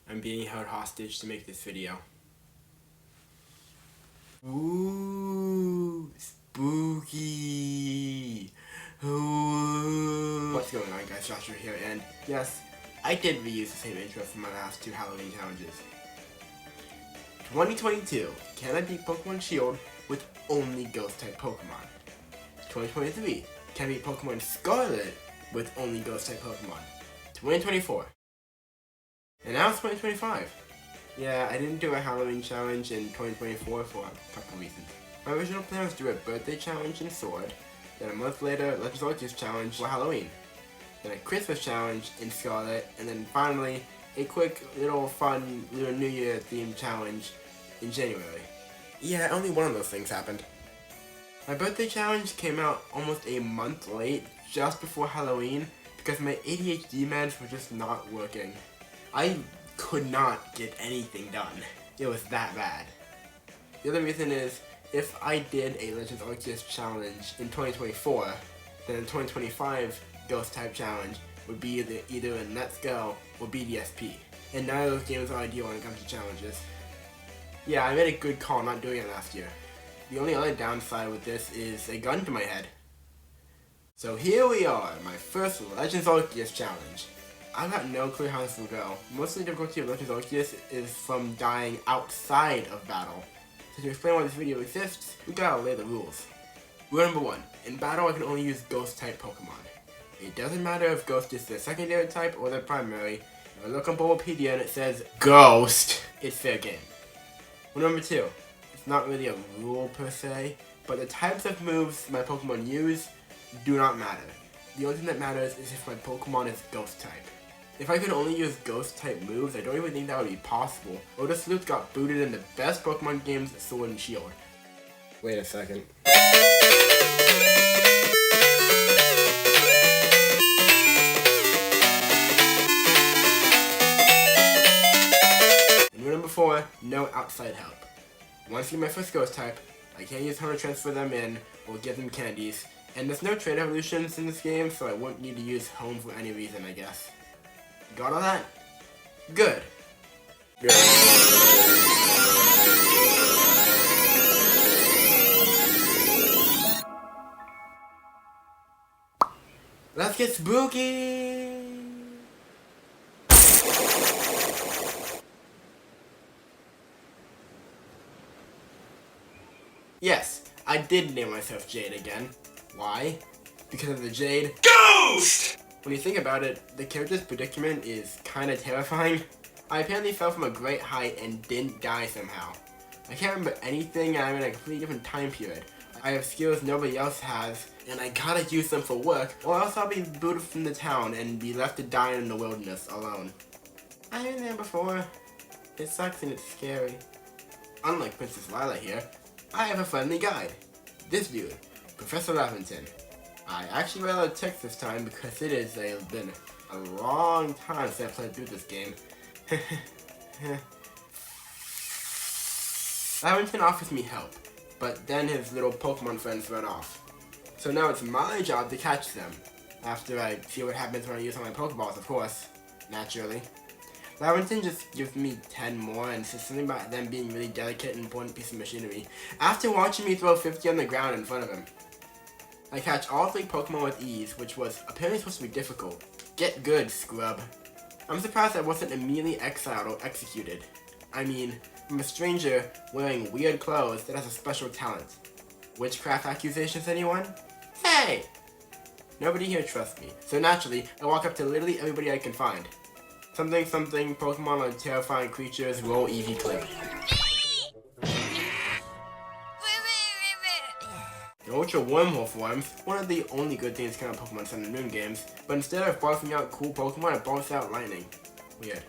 I'm being held hostage to make this video. Ooh, spooky. Ooh. What's going on, guys? Joshua here, and yes, I did reuse the same intro from my last two Halloween challenges. 2022, can I beat Pokemon Shield with only Ghost Type Pokemon? 2023, can I beat Pokemon Scarlet with only Ghost Type Pokemon? 2024. And now it's 2025. Yeah, I didn't do a Halloween challenge in 2024 for a couple reasons. My original plan was to do a birthday challenge in Sword, then a month later, Legends Arceus challenge for Halloween, then a Christmas challenge in Scarlet, and then finally, a quick little fun little New Year themed challenge in January. Yeah, only one of those things happened. My birthday challenge came out almost a month late, just before Halloween, because my ADHD meds were just not working. I could not get anything done. It was that bad. The other reason is, if I did a Legends Arceus challenge in 2024, then the 2025 Ghost Type challenge would be either in Let's Go or BDSP. And none of those games are ideal when it comes to challenges. Yeah, I made a good call not doing it last year. The only other downside with this is a gun to my head. So here we are, my first Legends Arceus challenge. I've got no clue how this will go. Most of the difficulty of Legends Arceus is from dying outside of battle. So to explain why this video exists, we gotta lay the rules. Rule number 1. In battle I can only use Ghost Type Pokemon. It doesn't matter if Ghost is the secondary type or the primary. If I look on Bulbapedia and it says Ghost, it's fair game. Rule number 2. It's not really a rule per se, but the types of moves my Pokemon use do not matter. The only thing that matters is if my Pokemon is Ghost type. If I could only use Ghost type moves, I don't even think that would be possible. Lotus Loops got booted in the best Pokemon games, Sword and Shield. Wait a second. And rule number 4, no outside help. Once I get my first Ghost type, I can't use Home to transfer them in or give them candies. And there's no trade evolutions in this game, so I won't need to use Home for any reason, I guess. Got all that? Good. Let's get spooky! Yes, I did name myself Jade again. Why? Because of the Jade Ghost! When you think about it, the character's predicament is kinda terrifying. I apparently fell from a great height and didn't die somehow. I can't remember anything and I'm in a completely different time period. I have skills nobody else has, and I gotta use them for work, or else I'll be booted from the town and be left to die in the wilderness alone. I've been there before. It sucks and it's scary. Unlike Princess Lila here, I have a friendly guide. This dude, Professor Lavington. I actually read out of text this time because it has been a long time since I played through this game. Lavington offers me help, but then his little Pokemon friends run off. So now it's my job to catch them, after I see what happens when I use all my Pokeballs, of course, naturally. Lavington just gives me 10 more and says something about them being really delicate and important piece of machinery, after watching me throw 50 on the ground in front of him. I catch all 3 Pokemon with ease, which was apparently supposed to be difficult. Get good, scrub. I'm surprised I wasn't immediately exiled or executed. I mean, I'm a stranger wearing weird clothes that has a special talent. Witchcraft accusations, anyone? Hey! Nobody here trusts me, so naturally, I walk up to literally everybody I can find. Something, Pokemon are terrifying creatures, roll Eevee clip. The Ultra Wormhole forms, one of the only good things coming out of Pokemon Sun and Moon games, but instead of barfing out cool Pokemon, it barfs out lightning. Weird.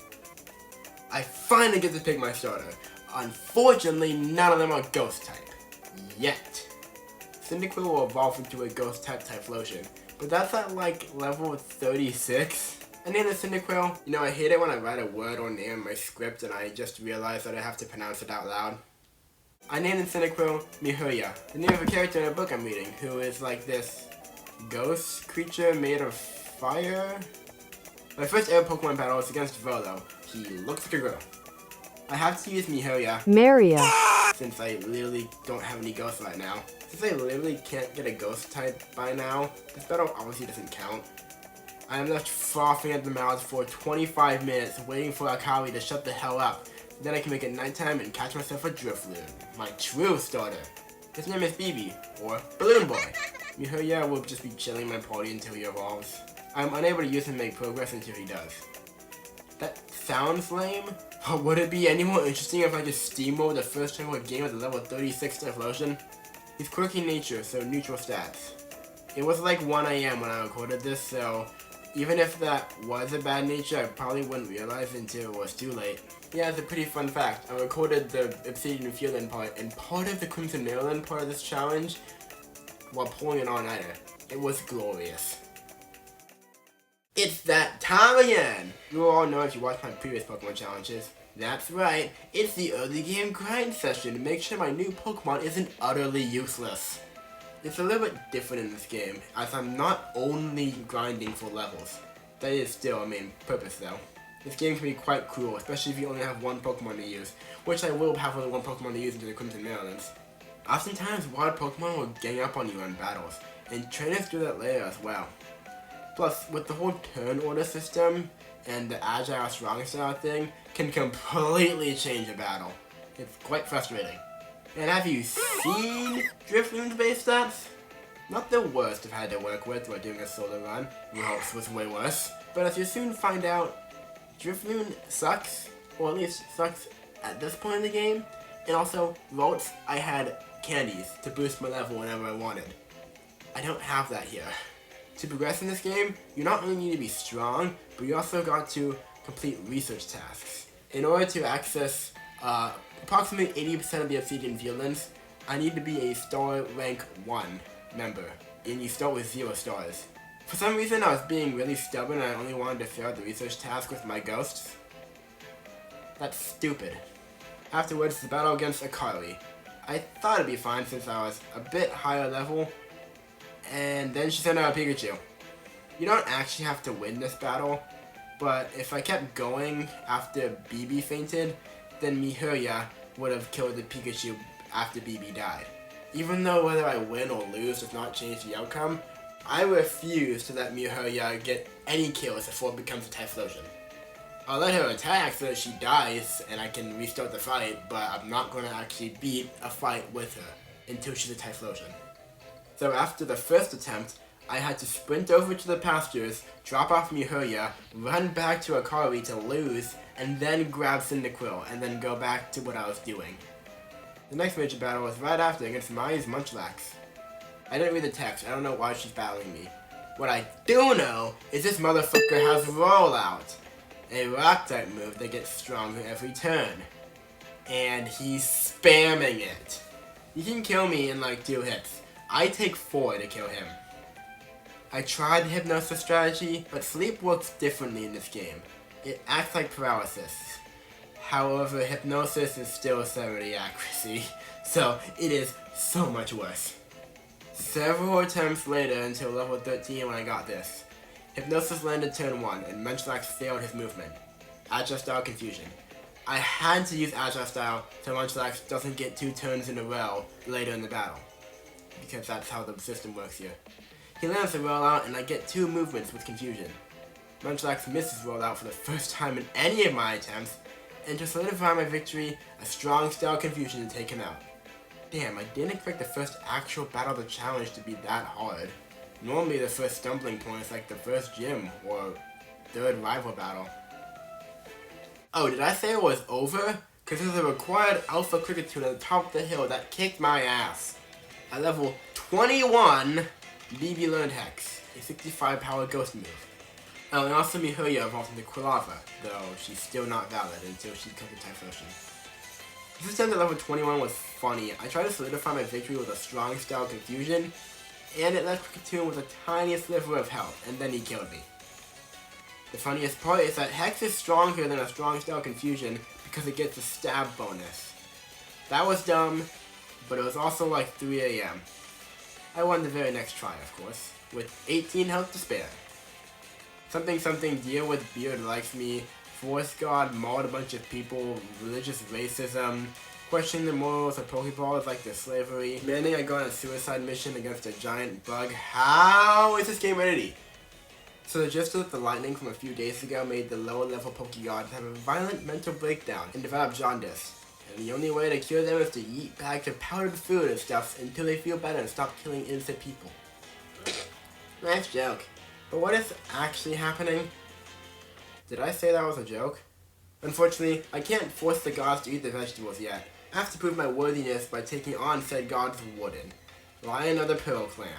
I finally get to pick my starter. Unfortunately, none of them are Ghost type. Yet. Cyndaquil will evolve into a Ghost Type Typhlosion, but that's at like level 36. I named the Cyndaquil. You know, I hate it when I write a word or name in my script and I just realize that I have to pronounce it out loud. I named the Cyndaquil Mihoya, the name of a character in a book I'm reading, who is like this ghost creature made of fire. My first ever Pokemon battle was against Volo. He looks like a girl. I have to use Mihoya. Maria. Since I literally don't have any ghosts right now. Since I literally can't get a ghost type by now, this battle obviously doesn't count. I am left frothing at the mouth for 25 minutes waiting for Akari to shut the hell up. Then I can make it nighttime and catch myself a Drifloon, my true starter. His name is BB, or Balloon Boy. Mihoya will just be chilling in my party until he evolves. I'm unable to use him to make progress until he does. That sounds lame, but would it be any more interesting if I just steamrolled the first ever game with a level 36 Typhlosion? He's quirky in nature, so neutral stats. It was like 1 AM when I recorded this, so even if that was a bad nature, I probably wouldn't realize until it was too late. Yeah, it's a pretty fun fact. I recorded the Obsidian Fieldland part and part of the Crimson Maryland part of this challenge while pulling an all-nighter. It was glorious. It's that time again! You will all know if you watched my previous Pokemon challenges. That's right, it's the early game grind session to make sure my new Pokemon isn't utterly useless. It's a little bit different in this game, as I'm not only grinding for levels. That is still a main purpose though. This game can be quite cruel, especially if you only have one Pokemon to use, which I will have only one Pokemon to use into the Crimson Marylands. Oftentimes, wild Pokemon will gang up on you in battles, and trainers do that later as well. Plus, with the whole turn order system, and the agile strong style thing, can completely change a battle. It's quite frustrating. And have you seen Drifloon's base stats? Not the worst I've had to work with while doing a solo run. Ralph's was way worse. But as you soon find out, Drifloon sucks, or at least sucks at this point in the game. And also, Ralph's, I had candies to boost my level whenever I wanted. I don't have that here. To progress in this game, you not only need to be strong, but you also got to complete research tasks. In order to access approximately 80% of the Obsidian Fieldlands, I need to be a star rank 1 member, and you start with 0 stars. For some reason I was being really stubborn and I only wanted to fill out the research task with my ghosts. That's stupid. Afterwards, the battle against Akari. I thought it'd be fine since I was a bit higher level, and then she sent out a Pikachu. You don't actually have to win this battle, but if I kept going after BB fainted, then Mihoya would have killed the Pikachu after BB died. Even though whether I win or lose does not change the outcome, I refuse to let Mihoya get any kills before it becomes a Typhlosion. I'll let her attack so that she dies and I can restart the fight, but I'm not going to actually beat a fight with her until she's a Typhlosion. So after the first attempt, I had to sprint over to the pastures, drop off Mihoya, run back to Akari to lose, and then grab Cyndaquil, and then go back to what I was doing. The next major battle was right after against Maya's Munchlax. I didn't read the text, I don't know why she's battling me. What I do know is this motherfucker has Rollout, a rock type move that gets stronger every turn. And he's spamming it. He can kill me in like 2 hits. I take 4 to kill him. I tried the Hypnosis strategy, but sleep works differently in this game. It acts like paralysis. However, Hypnosis is still 70 accuracy, so it is so much worse. Several attempts later until level 13 when I got this. Hypnosis landed turn 1, and Munchlax failed his movement. Agile Style Confusion. I had to use Agile Style so Munchlax doesn't get 2 turns in a row later in the battle, because that's how the system works here. He lands the rollout and I get 2 movements with Confusion. Munchlax misses rollout for the first time in any of my attempts, and to solidify my victory, a strong Style Confusion to take him out. Damn, I didn't expect the first actual battle of the challenge to be that hard. Normally the first stumbling point is like the first gym or 3rd rival battle. Oh, did I say it was over? Because there's a required Alpha Cricketune at the top of the hill that kicked my ass. At level 21, BB learned Hex, a 65 power ghost move. Oh, and also Mihoya evolved into Quilava, though she's still not valid until she becomes a Typhlosion. This attempt at level 21 was funny. I tried to solidify my victory with a strong style confusion, and it left Platoon with a tiny sliver of health, and then he killed me. The funniest part is that Hex is stronger than a strong style confusion because it gets a stab bonus. That was dumb, but it was also like 3 AM. I won the very next try, of course, with 18 health to spare. Something deal with beard likes me, Force God mauled a bunch of people, religious racism, questioning the morals of Pokeballs like their slavery, demanding I go on a suicide mission against a giant bug. How is this game ready? So the gist of the lightning from a few days ago made the lower level Pokegods have a violent mental breakdown and develop jaundice. And the only way to cure them is to eat bags of powdered food and stuff until they feel better and stop killing innocent people. Nice joke. But what is actually happening? Did I say that was a joke? Unfortunately, I can't force the gods to eat the vegetables yet. I have to prove my worthiness by taking on said gods Warden, Lion of the Pearl Clan.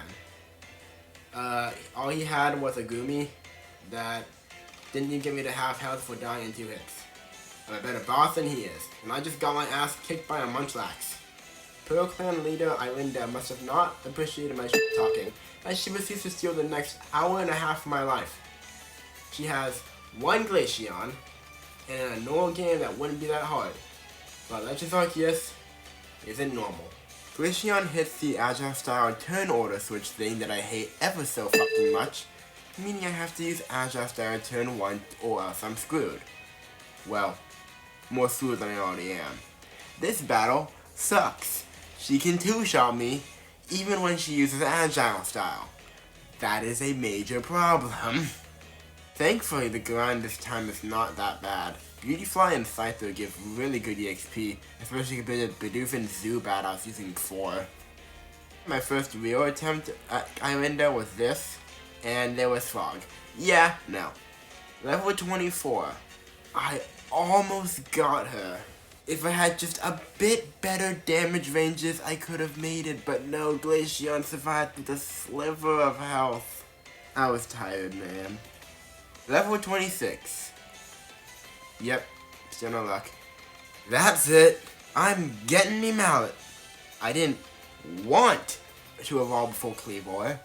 All he had was a Gumi that didn't even get me to half health for dying in 2 hits. I'm a better boss than he is, and I just got my ass kicked by a Munchlax. Pearl Clan leader Ilinda must have not appreciated my shit talking, as she proceeds to steal the next hour and a half of my life. She has 1 Glaceon, and in a normal game that wouldn't be that hard. But Legends Arceus isn't normal. Glaceon hits the Agile Style turn order switch thing that I hate ever so fucking much, meaning I have to use Agile Style turn 1 or else I'm screwed. Well, more screwed than I already am. This battle sucks. She can 2-shot me, even when she uses Agile Style. That is a major problem. Thankfully, the grind this time is not that bad. Beautyfly and Scyther give really good EXP, especially compared to Bidoof and Zubat I was using before. My first real attempt at Ilinda was this, and there was Frog. Yeah, no. Level 24. I almost got her. If I had just a bit better damage ranges, I could have made it, but no, Glaceon survived with a sliver of health. I was tired, man. Level 26. Yep, still no luck. That's it. I'm getting me mallet. I didn't want to evolve before Cleavor,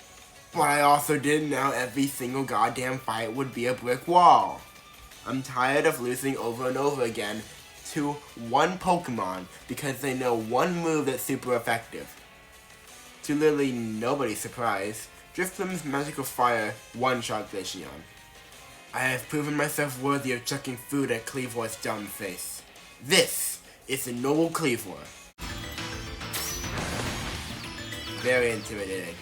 but I also didn't know every single goddamn fight would be a brick wall. I'm tired of losing over and over again to one Pokemon because they know one move that's super effective. To literally nobody's surprise, Drifloom's Magical Fire one-shot Glaceon. I have proven myself worthy of chucking food at Cleavor's dumb face. This is the noble Cleavor. Very intimidating.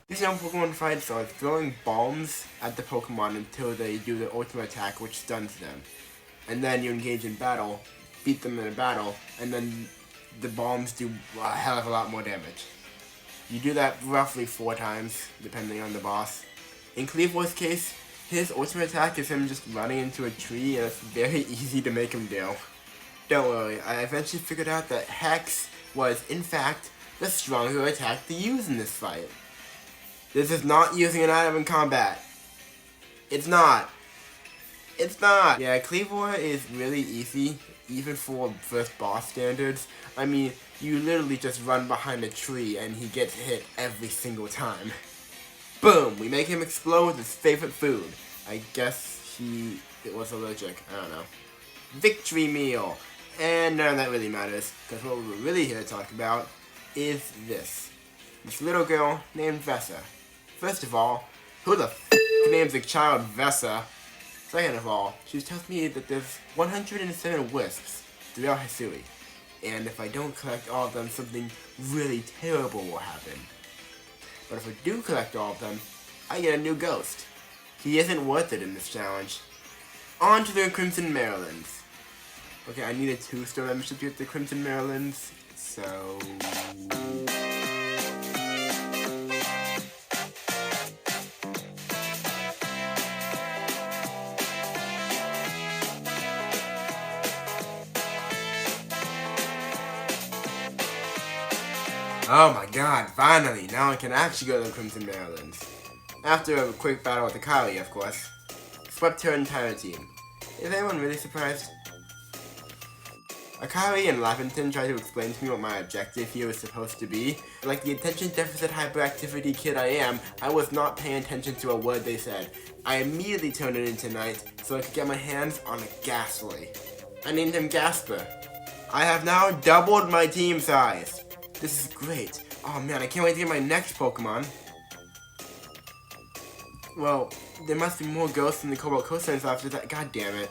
These young Pokemon fights are throwing bombs at the Pokemon until they do their ultimate attack, which stuns them. And then you engage in battle, beat them in a battle, and then the bombs do a hell of a lot more damage. You do that roughly 4 times, depending on the boss. In Cleavor's case, his ultimate attack is him just running into a tree, and it's very easy to make him do. Don't worry, I eventually figured out that Hex was, in fact, the stronger attack to use in this fight. This is not using an item in combat. It's not. It's not. Yeah, Cleavor is really easy, even for first boss standards. I mean, you literally just run behind a tree and he gets hit every single time. Boom! We make him explode with his favorite food. I guess it was allergic. I don't know. Victory meal! And none of that really matters, because what we're really here to talk about is this. This little girl named Vessa. First of all, who the f*** names a child Vessa? Second of all, she tells me that there's 107 wisps throughout Hisui. And if I don't collect all of them, something really terrible will happen. But if I do collect all of them, I get a new ghost. He isn't worth it in this challenge. On to the Crimson Marylands. Okay, I need a 2-star membership to get the Crimson Marylands, so... Oh my god, finally! Now I can actually go to the Crimson Marylands. After a quick battle with Akali, of course. Swept her entire team. Is anyone really surprised? Akari and Laventon tried to explain to me what my objective here was supposed to be. Like the attention deficit hyperactivity kid I am, I was not paying attention to a word they said. I immediately turned it into night so I could get my hands on a Ghastly. I named him Gasper. I have now doubled my team size. This is great. Oh man, I can't wait to get my next Pokemon. Well, there must be more ghosts in the Cobalt Coastlands after that. God damn it.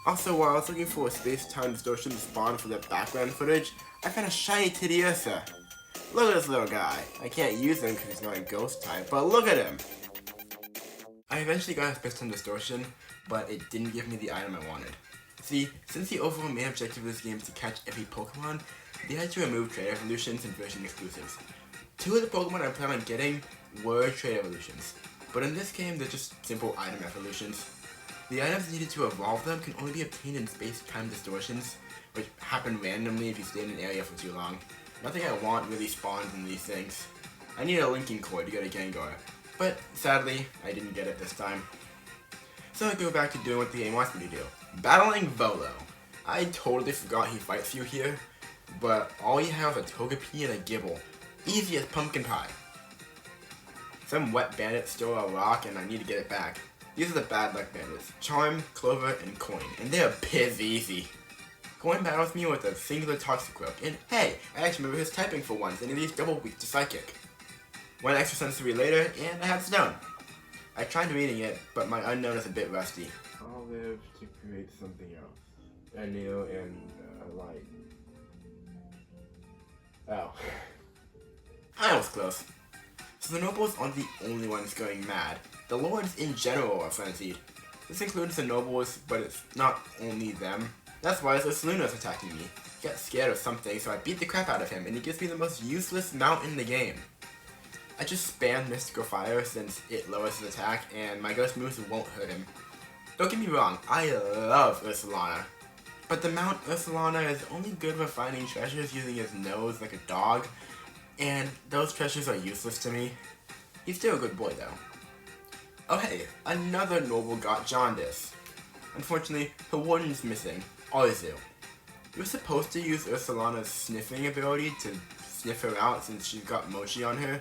Also, while I was looking for a space-time distortion to spawn for the background footage, I found a shiny Teddiursa. Look at this little guy. I can't use him because he's not a ghost type, but look at him. I eventually got a space-time distortion, but it didn't give me the item I wanted. See, since the overall main objective of this game is to catch every Pokemon, they had to remove trade evolutions and version exclusives. 2 of the Pokemon I plan on getting were trade evolutions, but in this game they're just simple item evolutions. The items needed to evolve them can only be obtained in space-time distortions, which happen randomly if you stay in an area for too long. Nothing I want really spawns in these things. I need a linking cord to get a Gengar, but sadly, I didn't get it this time. So I go back to doing what the game wants me to do. Battling Volo. I totally forgot he fights you here, but all you have is a Togepi and a Gibble. Easy as pumpkin pie. Some wet bandit stole a rock and I need to get it back. These are the bad luck bandits. Charm, Clover, and Coin, and they're piss easy. Coin battles me with a singular Toxicroak, and hey, I actually remember his typing for once, and he's double weak to Psychic. 1 extra sensory later, and I have Stone. I tried reading it, but my unknown is a bit rusty. I'll live to create something else. A new and a light. Oh. I was close. So the nobles aren't the only ones going mad. The lords in general are frenzied. This includes the nobles, but it's not only them. That's why this Luna's attacking me. He got scared of something, so I beat the crap out of him, and he gives me the most useless mount in the game. I just spam Mystical Fire since it lowers his attack, and my ghost moves won't hurt him. Don't get me wrong, I love Ursalana. But the Mount Ursalana is only good for finding treasures using his nose like a dog, and those treasures are useless to me. He's still a good boy though. Oh hey, another noble got jaundice. Unfortunately, her warden's missing, Arceus. You're supposed to use Ursalana's sniffing ability to sniff her out since she's got mochi on her.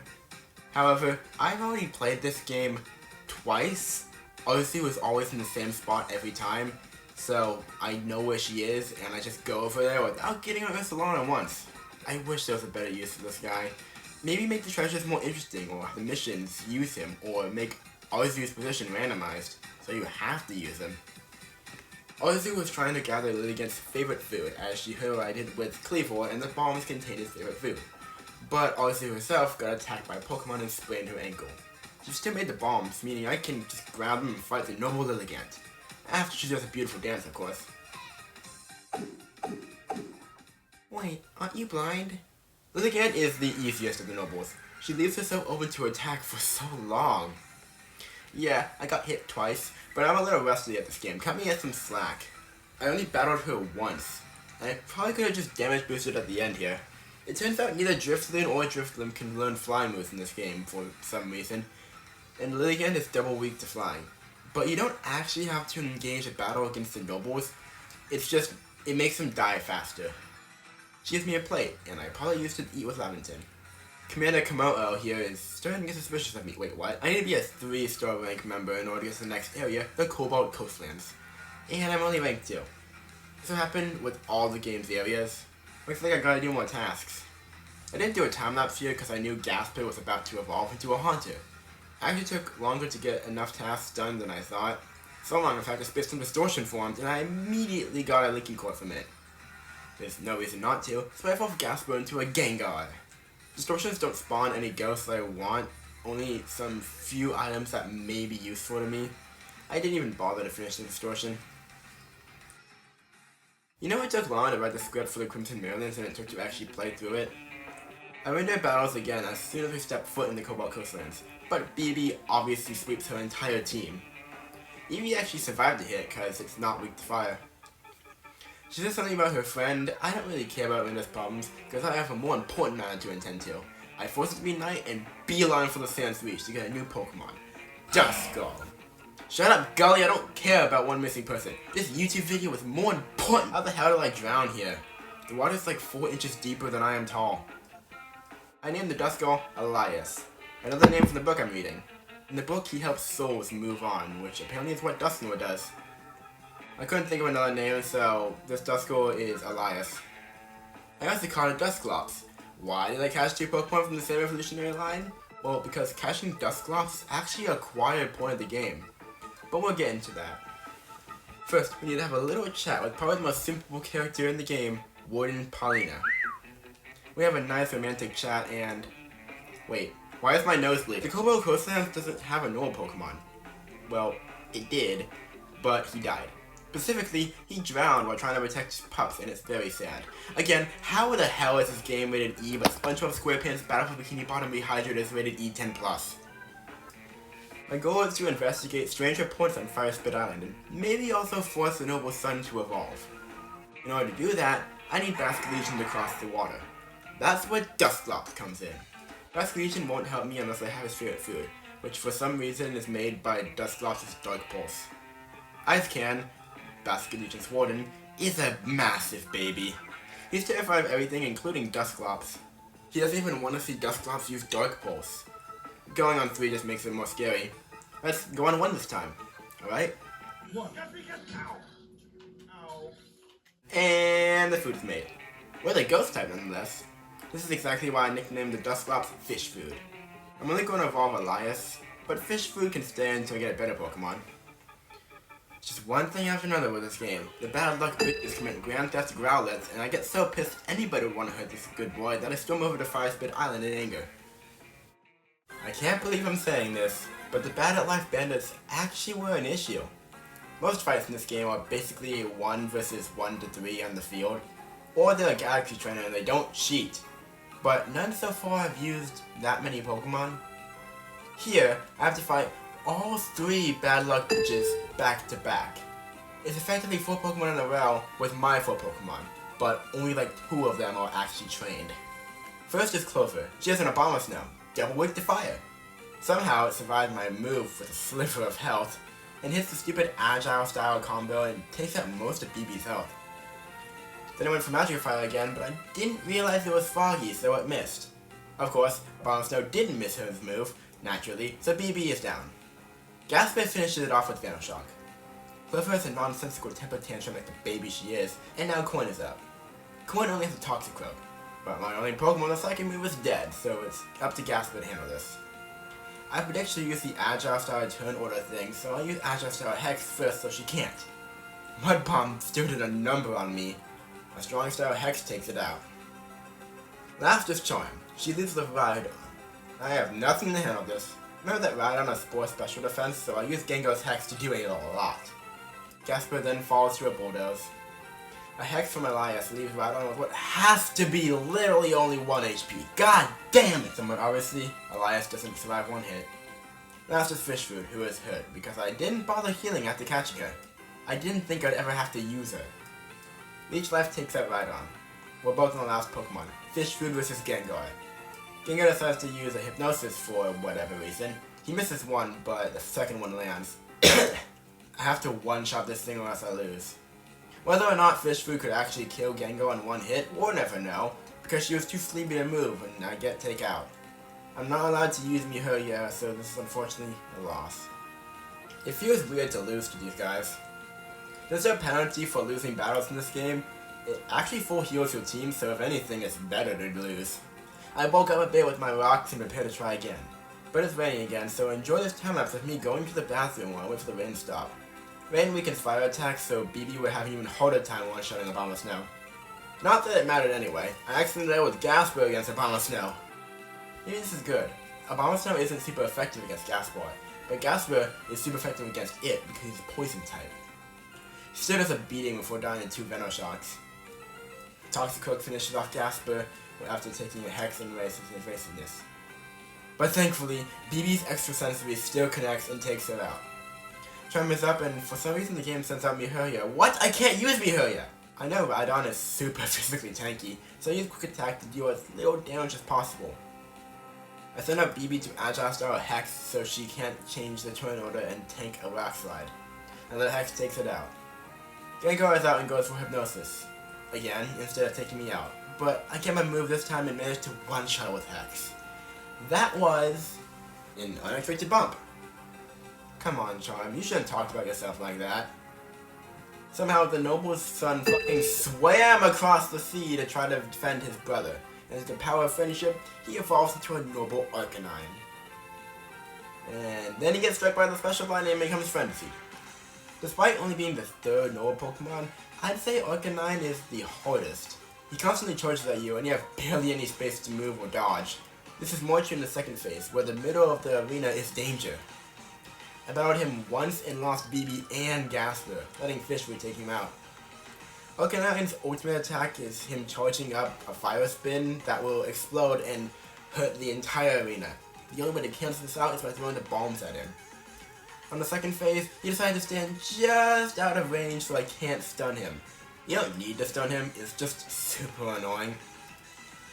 However, I've already played this game twice. Arceus was always in the same spot every time, so I know where she is, and I just go over there without getting on Ursalana once. I wish there was a better use for this guy. Maybe make the treasures more interesting, or the missions use him, or make Arceus' position randomized, so you have to use him. Arceus was trying to gather Lilligant's favorite food, as she heard what I did with Cleavor, and the bombs contained his favorite food. But Arceus herself got attacked by a Pokemon and sprained her ankle. She still made the bombs, meaning I can just grab them and fight the noble Lilligant. After she does a beautiful dance, of course. Wait, aren't you blind? Lilligant is the easiest of the nobles. She leaves herself open to attack for so long. Yeah, I got hit twice, but I'm a little rusty at this game. Cut me at some slack. I only battled her once, and I probably could have just damage boosted at the end here. It turns out neither Drifloon or Drifloon can learn flying moves in this game for some reason, and Lilligant is double weak to flying. But you don't actually have to engage a battle against the nobles, it's just, it makes them die faster. She gives me a plate, and I probably used it to eat with Laventon. Commander Komodo here is starting to get suspicious of me. Wait, what? I need to be a 3-star rank member in order to get to the next area, the Cobalt Coastlands. And I'm only rank 2. This will happen with all the game's areas. Looks like I gotta do more tasks. I didn't do a time-lapse here because I knew Gasper was about to evolve into a Haunter. It actually took longer to get enough tasks done than I thought. So long in fact I spit some distortion formed, and I immediately got a linking cord from it. There's no reason not to, so I evolved Gasper into a Gengar. Distortions don't spawn any ghosts that I want, only some few items that may be useful to me. I didn't even bother to finish the distortion. You know, it took long to write the script for the Crimson Merlins and it took to actually play through it. I win their battles again as soon as we step foot in the Cobalt Coastlands, but BB obviously sweeps her entire team. Eevee actually survived the hit because it's not weak to fire. She says something about her friend. I don't really care about Linda's problems because I have a more important matter to attend to. I force it to be night and beeline for the Sands Reach to get a new Pokemon. Duskull. Shut up, Gully, I don't care about one missing person. This YouTube video was more important. How the hell did I drown here? The water is like 4 inches deeper than I am tall. I named the Duskull Elias, another name from the book I'm reading. In the book, he helps souls move on, which apparently is what Duskull does. I couldn't think of another name, so this Duskull is Elias. I also called it Dusclops. Why did I catch 2 Pokemon from the same evolutionary line? Well, because catching Dusclops is actually a acquired point of the game. But we'll get into that. First, we need to have a little chat with probably the most simple character in the game, Warden Paulina. We have a nice romantic chat and... Wait, why is my nose bleeding? The Kobo Coastlands doesn't have a normal Pokemon. Well, it did, but he died. Specifically, he drowned while trying to protect his pups, and it's very sad. Again, how the hell is this game rated E, but SpongeBob SquarePants Battle for Bikini Bottom Rehydrated is rated E10+. My goal is to investigate strange reports on Fire Spit Island, and maybe also force the Noble Sun to evolve. In order to do that, I need Basculegion to cross the water. That's where Dusclops comes in. Basculegion won't help me unless I have his favorite food, which for some reason is made by Dusclops' Dark Pulse. Ice Can, Basculegion's warden, is a massive baby. He's terrified of everything, including Dusclops. He doesn't even want to see Dusclops use Dark Pulse. Going on 3 just makes it more scary. Let's go on 1 this time, alright? And the food is made. We're the Ghost type nonetheless. This is exactly why I nicknamed the Dusclops Fish Food. I'm only going to evolve Elias, but Fish Food can stay until I get a better Pokemon. Just one thing after another with this game. The bad luck bit is commit Grand Theft Growlithe, and I get so pissed anybody would want to hurt this good boy that I storm over to Fire Spit Island in anger. I can't believe I'm saying this, but the Bad at Life bandits actually were an issue. Most fights in this game are basically 1 versus 1 to 3 on the field, or they're a Galaxy Trainer and they don't cheat. But none so far have used that many Pokemon. Here, I have to fight all 3 bad luck bitches back to back. It's effectively 4 Pokemon in a row with my 4 Pokemon, but only like 2 of them are actually trained. First is Clover. She has an Abomasnow, Double Wake to Fire. Somehow it survived my move with a sliver of health, and hits the stupid Agile style combo and takes out most of BB's health. Then I went for Magic Fire again, but I didn't realize it was foggy, so it missed. Of course, Abomasnow didn't miss her move, naturally, so BB is down. Gaspé finishes it off with Venoshock. Clover has a nonsensical temper tantrum like the baby she is, and now Coin is up. Coin only has a Toxicroak, but my only Pokemon with Psychic move is dead, so it's up to Gaspé to handle this. I predict she'll use the Agile Style turn order thing, so I'll use Agile Style Hex first so she can't. Mud Bomb still did a number on me. A Strong Style Hex takes it out. Last is Charm. She leaves the Rhydon. I have nothing to handle this. Remember that Rhydon has 4 special defense, so I use Gengar's Hex to do a lot. Gaspé then falls to a Bulldoze. A Hex from Elias leaves Rhydon with what has to be literally only 1 HP. God damn it! Somewhat obviously, Elias doesn't survive 1 hit. Last is Fish Food, who is hurt, because I didn't bother healing after catching her. I didn't think I'd ever have to use her. Leech Life takes out Rhydon. We're both on the last Pokemon, Fish Food versus Gengar. Gengar decides to use a Hypnosis for whatever reason. He misses 1, but the second one lands. I have to one-shot this thing or else I lose. Whether or not Fish Food could actually kill Gengar in 1 hit, we'll never know, because she was too sleepy to move and I get take out. I'm not allowed to use Mihoya, so this is unfortunately a loss. It feels weird to lose to these guys. There's no penalty for losing battles in this game. It actually full heals your team, so if anything, it's better to lose. I bulk up a bit with my rocks and prepare to try again. But it's raining again, so enjoy this time lapse of me going to the bathroom while I wait for the rain to stop. Rain weakens fire attacks, so BB would have an even harder time one-shotting Abomasnow. Not that it mattered anyway. I accidentally with Gaspar against Abomasnow. Maybe this is good. Abomasnow isn't super effective against Gaspar, but Gaspar is super effective against it because he's a poison type. He still does a beating before dying in 2 Venoshocks. Toxicroak finishes off Gaspar after taking a Hex and raises his evasiveness. But thankfully, BB's extra sensory still connects and takes her out. Charm is up, and for some reason the game sends out Mihoya. What? I can't use Mihoya! I know Rhydon is super physically tanky, so I use Quick Attack to deal as little damage as possible. I send out BB to Agile Style Hex so she can't change the turn order and tank a Rock Slide. And the Hex takes it out. Gengar is out and goes for Hypnosis. again instead of taking me out. But I get my move this time and managed to one-shot with Hex. That was an unexpected bump. Come on, Charm, you shouldn't talk about yourself like that. Somehow the noble's son fucking swam across the sea to try to defend his brother. And with the power of friendship, he evolves into a noble Arcanine. And then he gets struck by the special line and becomes Frenzy. Despite only being the third noble Pokemon, I'd say Arcanine is the hardest. He constantly charges at you and you have barely any space to move or dodge. This is more true in the second phase, where the middle of the arena is danger. I battled him once and lost BB and Gasper, letting Fishwood take him out. Arcanine's ultimate attack is him charging up a fire spin that will explode and hurt the entire arena. The only way to cancel this out is by throwing the bombs at him. On the second phase, he decided to stand just out of range so I can't stun him. You don't need to stun him, it's just super annoying.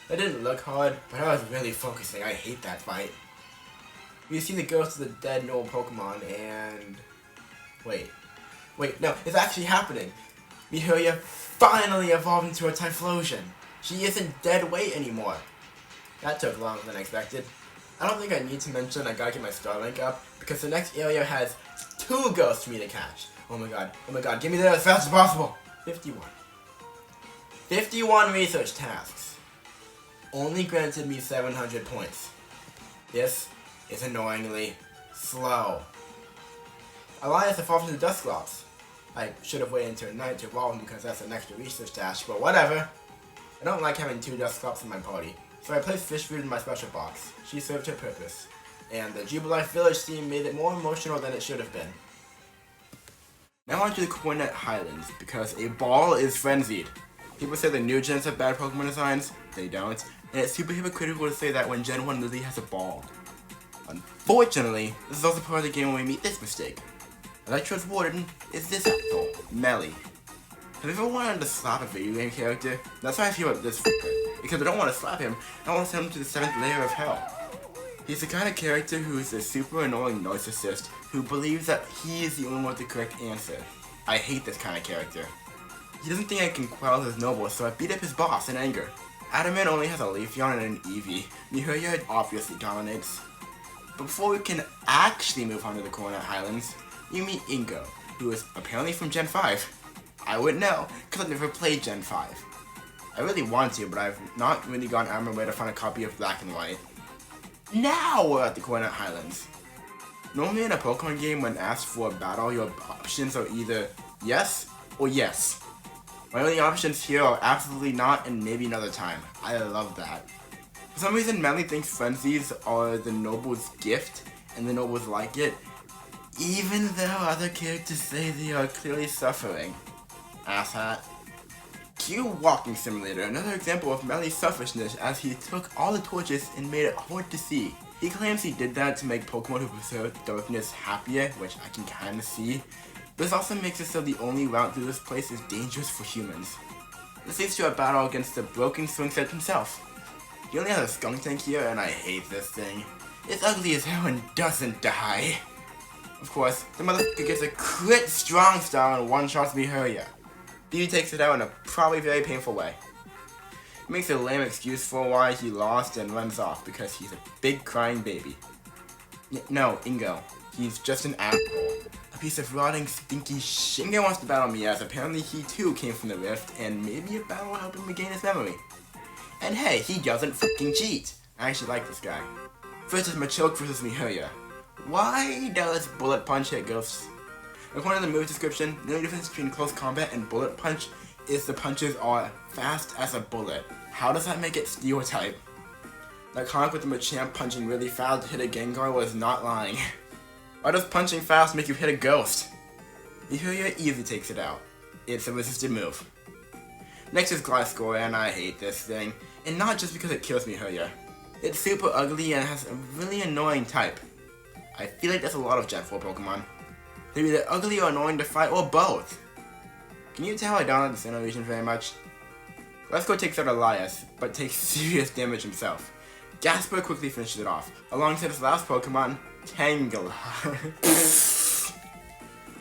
That didn't look hard, but I was really focusing. I hate that fight. You see the ghost of the dead noble Pokemon and... Wait, no, it's actually happening! Mihoya finally evolved into a Typhlosion! She isn't dead weight anymore! That took longer than I expected. I don't think I need to mention I gotta get my star rank up, because the next area has 2 ghosts for me to catch. Oh my god, get me there as fast as possible! 51. 51 research tasks. Only granted me 700 points. This is annoyingly slow. Elias evolved into Dusclops. I should have waited until night to evolve him because that's an extra research dash, but whatever. I don't like having 2 Dusclops in my party, so I placed Fish Food in my special box. She served her purpose. And the Jubilife Village theme made it more emotional than it should have been. Now on to the Coronet Highlands, because a ball is frenzied. People say the new gens have bad Pokemon designs, they don't, and it's super hypocritical to say that when Gen 1 literally has a ball. Unfortunately, this is also part of the game where we meet this mistake. Electro's warden is this asshole, Melly. Have you ever wanted to slap a video game character? That's how I feel about this fucker. Because I don't want to slap him, I want to send him to the 7th layer of hell. He's the kind of character who is a super annoying narcissist who believes that he is the only one with the correct answer. I hate this kind of character. He doesn't think I can quell his noble, so I beat up his boss in anger. Adamant only has a Leafeon and an Eevee. Mihoya obviously dominates. But before we can actually move on to the Coronet Highlands, you meet Ingo, who is apparently from Gen 5. I wouldn't know, because I've never played Gen 5. I really want to, but I've not really gone out of my way to find a copy of Black and White. Now we're at the Coronet Highlands. Normally in a Pokemon game, when asked for a battle, your options are either yes or yes. My only options here are absolutely not and maybe another time. I love that. For some reason, Melly thinks frenzies are the noble's gift, and the nobles like it, even though other characters say they are clearly suffering. Asshat. Q Walking Simulator, another example of Melly's selfishness as he took all the torches and made it hard to see. He claims he did that to make Pokemon who prefer darkness happier, which I can kinda see. This also makes it so the only route through this place is dangerous for humans. This leads to a battle against the broken swing set himself. He only has a skunk tank here and I hate this thing. It's ugly as hell and doesn't die. Of course, the motherfucker gets a crit strong style and one-shots Mihoya. BB takes it out in a probably very painful way. He makes a lame excuse for why he lost and runs off because he's a big crying baby. No, Ingo. He's just an asshole. A piece of rotting, stinky shit. Ingo wants to battle me as apparently he too came from the rift and maybe a battle will help him regain his memory. And hey, he doesn't fucking cheat. I actually like this guy. First is Machoke versus Mihoya. Why does Bullet Punch hit ghosts? According to the move description, the only difference between close combat and Bullet Punch is the punches are fast as a bullet. How does that make it Steel type? That comic with the Machamp punching really fast to hit a Gengar was not lying. Why does punching fast make you hit a ghost? Mihoya easily takes it out. It's a resisted move. Next is Gliscor, and I hate this thing. And not just because it kills Mihoya. It's super ugly and has a really annoying type. I feel like there's a lot of Gen 4 Pokemon. They're either ugly or annoying to fight, or both. Can you tell I don't like the Sinnoh region very much? Gliscor takes out Elias, but takes serious damage himself. Gasper quickly finishes it off, alongside his last Pokemon, Tangela.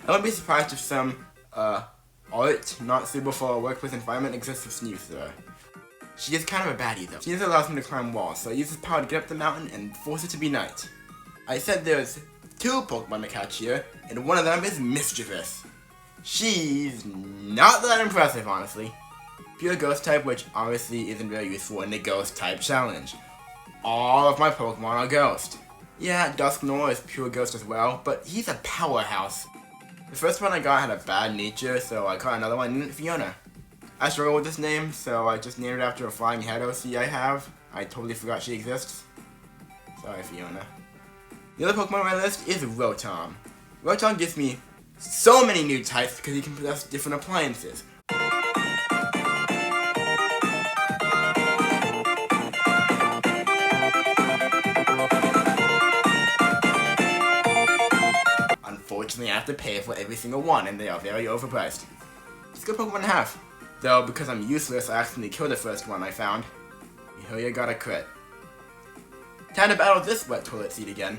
I wouldn't be surprised if some, art not suitable for a workplace environment exists with Sneasler. She is kind of a baddie though. Sneasler allows me to climb walls, so I use his power to get up the mountain and force it to be night. I said there's 2 Pokemon to catch here, and one of them is Mischievous. She's not that impressive, honestly. Pure Ghost type, which obviously isn't very useful in the Ghost type challenge. All of my Pokemon are Ghost. Yeah, Dusknoir is pure Ghost as well, but he's a powerhouse. The first one I got had a bad nature, so I caught another one named Fiona. I struggle with this name, so I just named it after a flying head OC I have. I totally forgot she exists. Sorry, Fiona. The other Pokemon on my list is Rotom. Rotom gives me so many new types because he can possess different appliances. Unfortunately, I have to pay for every single one, and they are very overpriced. It's a good Pokemon to have. Though, because I'm useless, I accidentally killed the first one I found. Mihoya got a crit. Time to battle this wet toilet seat again.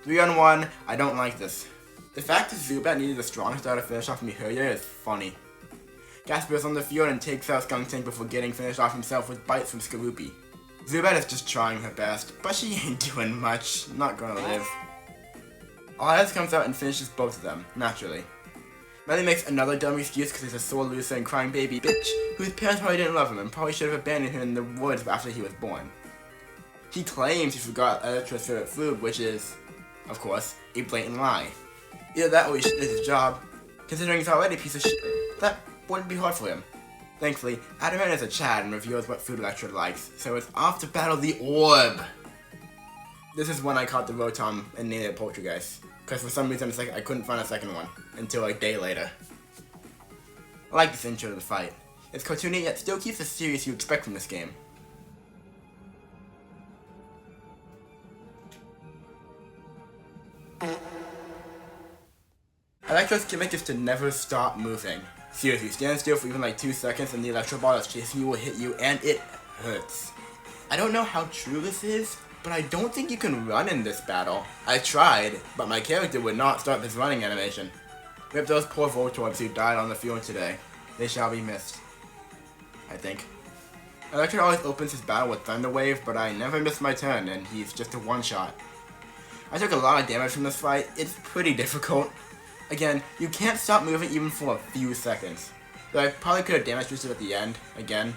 3-on-1, I don't like this. The fact that Zubat needed a strong start to finish off Mihoya is funny. Gasper's on the field and takes out Skuntank before getting finished off himself with bites from Skorupi. Zubat is just trying her best, but she ain't doing much, not gonna live. Elias comes out and finishes both of them, naturally. Melly makes another dumb excuse because he's a sore loser and crying baby bitch whose parents probably didn't love him and probably should have abandoned him in the woods after he was born. He claims he forgot Electro's favorite food, which is, of course, a blatant lie. Either that or he shit his job. Considering he's already a piece of shit, that wouldn't be hard for him. Thankfully, Adamant is a Chad and reveals what food Electro likes, so it's off to battle the Orb! This is when I caught the Rotom and named it Poltergeist, because for some reason I couldn't find a second one, until a day later. I like this intro to the fight. It's cartoony yet still keeps the serious you expect from this game. Electro's gimmick is to never stop moving. Seriously, stand still for even like 2 seconds and the Electro ball that's chasing you will hit you, and it hurts. I don't know how true this is, but I don't think you can run in this battle. I tried, but my character would not start this running animation. Rip those poor Voltorbs who died on the field today. They shall be missed. I think. Electro always opens his battle with Thunder Wave, but I never miss my turn, and he's just a one-shot. I took a lot of damage from this fight. It's pretty difficult. Again, you can't stop moving even for a few seconds. Though I probably could have damage boosted at the end, again.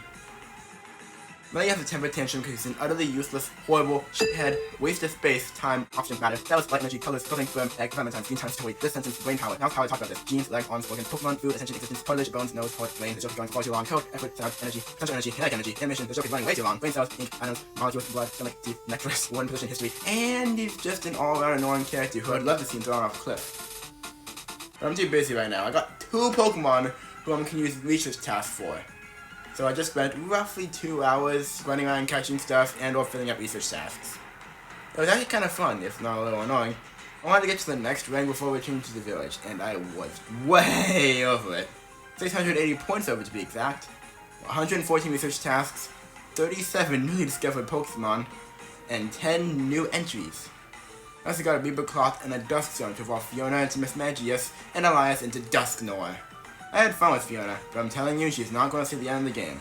Melly has a temper tantrum because he's an utterly useless, horrible, shithead, waste of space, time, option matter, that was light energy, colors, clothing, sperm, egg, clementine, green times, toy, this sentence, brain power, now power, talk about this, genes, legs, arms, organs, Pokemon, food, attention, existence, cartilage, bones, nose, heart, brain, the joke is going far too long, code, effort, sound, energy, potential energy, kinetic energy, animation, the joke is running way too long, brain cells, ink, atoms, molecules, blood, stomach, teeth, necklace, one position, history, and he's just an all-around annoying character who I'd love to see him thrown off a cliff. But I'm too busy right now. I got 2 Pokemon who I can use research tasks for. So I just spent roughly 2 hours running around catching stuff and or filling up research tasks. It was actually kind of fun, if not a little annoying. I wanted to get to the next rank before returning to the village, and I was way over it. 680 points over to be exact. 114 research tasks, 37 newly discovered Pokemon, and 10 new entries. I also got a Beaver Cloth and a Dusk Stone to evolve Fiona into Miss Magius and Elias into Dusknoir. I had fun with Fiona, but I'm telling you, she's not going to see the end of the game.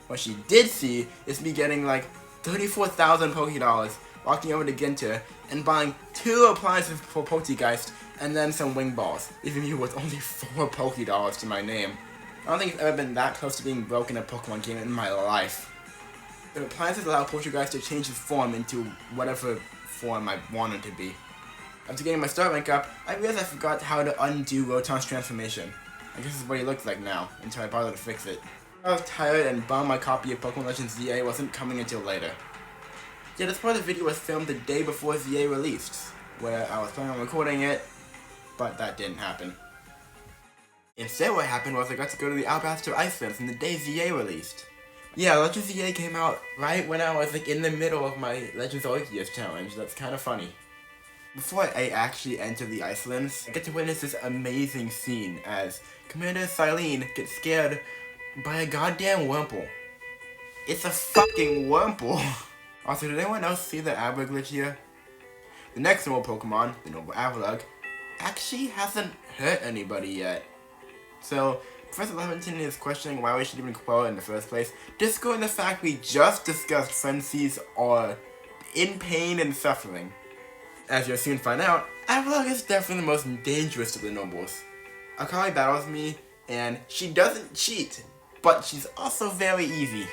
What she did see is me getting like 34,000 Pokédollars, walking over to Ginter, and buying 2 appliances for Poltergeist, and then some Wing Balls, leaving me with only 4 Pokédollars to my name. I don't think I've ever been that close to being broke in a Pokemon game in my life. The appliances allow Poltergeist to change his form into whatever form I want it to be. After getting my start rank up, I realized I forgot how to undo Rotom's transformation. I guess this is what he looks like now, until I bothered to fix it. I was tired and bummed my copy of Pokémon Legends ZA wasn't coming until later. Yeah, this part of the video was filmed the day before ZA released, where I was planning on recording it, but that didn't happen. Instead what happened was I got to go to the Outback to Iceland from the day ZA released. Yeah, Legends ZA came out right when I was like in the middle of my Legends Arceus challenge. That's kind of funny. Before I actually enter the Icelands, I get to witness this amazing scene as Commander Silene gets scared by a goddamn Wurmple. It's a fucking Wurmple! Also, did anyone else see the Abra glitch here? The next normal Pokemon, the normal Avalugg, actually hasn't hurt anybody yet. So, Professor Leventon is questioning why we should even quell it in the first place, discarding the fact we just discussed frenzies are in pain and suffering. As you'll soon find out, Avalok is definitely the most dangerous of the nobles. Akali battles me, and she doesn't cheat, but she's also very easy.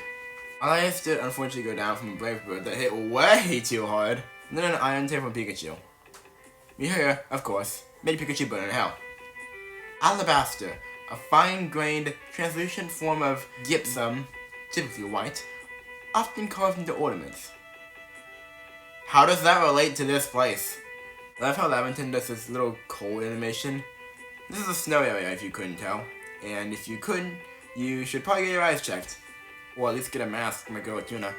Elias did unfortunately go down from a Brave Bird that hit way too hard, and then an Iron Tail from Pikachu. Mihoya, of course, made Pikachu burn in hell. Alabaster, a fine-grained, translucent form of gypsum, typically white, often carved into ornaments. How does that relate to this place? I love how Laventon does this little cold animation. This is a snow area if you couldn't tell, and if you couldn't, you should probably get your eyes checked. Or at least get a mask from my girl Tuna.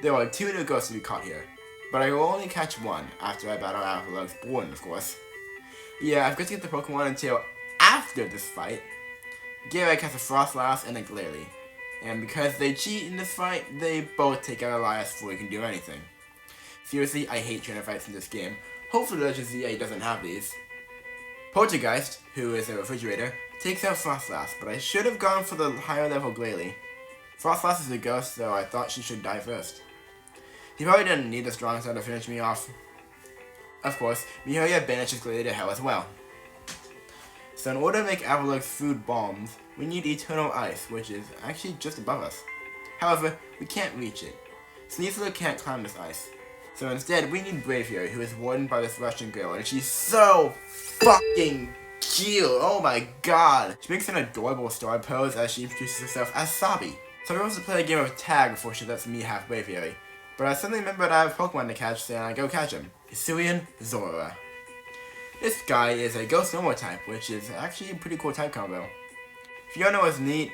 There are 2 new ghosts to be caught here, but I will only catch 1 after I battle Avalok's Born, of course. Yeah, I've got to get the Pokemon until after this fight. Garrick has a Frostlass and a Glalie, and because they cheat in this fight, they both take out Elias before he can do anything. Seriously, I hate trainer fights in this game. Hopefully Legend ZA doesn't have these. Poltergeist, who is a refrigerator, takes out Frostlass, but I should have gone for the higher level Glalie. Frostlass is a ghost, so I thought she should die first. He probably didn't need the strong side to finish me off. Of course, Mihoya banishes Glalie to hell as well. So in order to make Avalok's food bombs, we need Eternal Ice, which is actually just above us. However, we can't reach it. Sneasler can't climb this ice. So instead, we need Braviary, who is wardened by this Russian girl, and she's so fucking cute! Oh my god! She makes an adorable star pose as she introduces herself as Sabi. Sabi wants to play a game of tag before she lets me have Braviary. But I suddenly remembered I have Pokemon to catch, so I go catch him. Hisuian Zora. This guy is a Ghost Normal type, which is actually a pretty cool type combo. Fiona was neat,